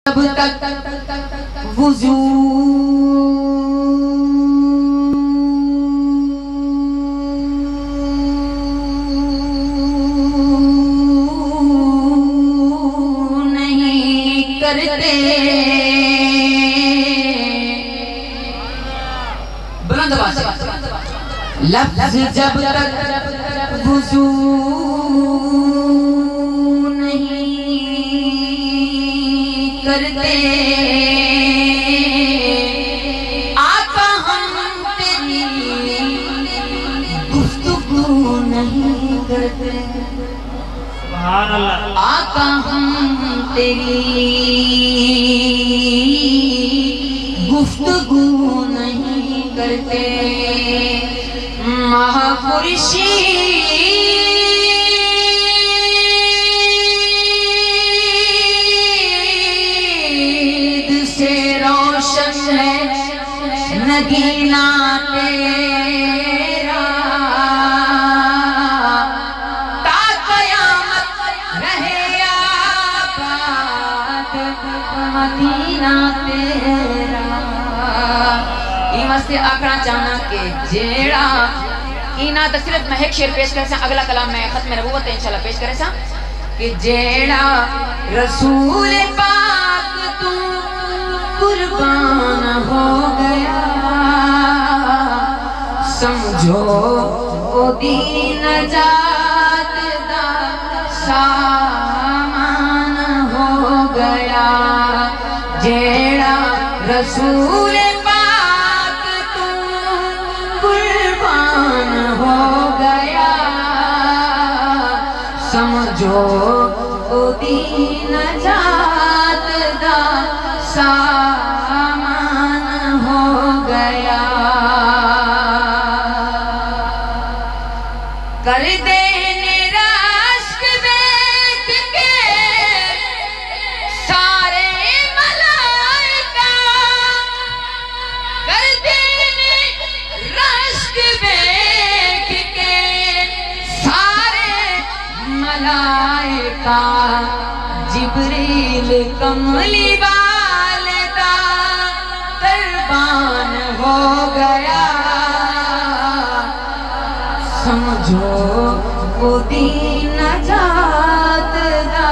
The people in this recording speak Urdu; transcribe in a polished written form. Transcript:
جب تک وضو نہیں کرتے بلند آواز لفظ جب تک وضو کرتے آقا ہم تیری گفتگو نہیں کرتے سبحان اللہ آقا ہم تیری گفتگو نہیں کرتے مہاخورشید نگینا تیرا تا قیامت رہے آباد مدینہ تیرا یہ واسطے آکھنا چاہنا کہ جیڑا اینا تصویرت میں ایک شعر پیش کرے سا اگلا کلام میں ختم نبوت انشاءاللہ پیش کرے سا کہ جیڑا رسول پاک تو قربان ہو گیا سمجھو او دی نجات دا سامان ہو گیا جیڑا رسول پاک تو قربان ہو گیا سمجھو او دی نجات دا سامان ہو گیا کر دینے رشک بیت کے سارے ملائکہ کر دینے رشک بیت کے سارے ملائکہ جبریل کملی والدہ قربان ہو گیا سمجھو وہ دی نجات دا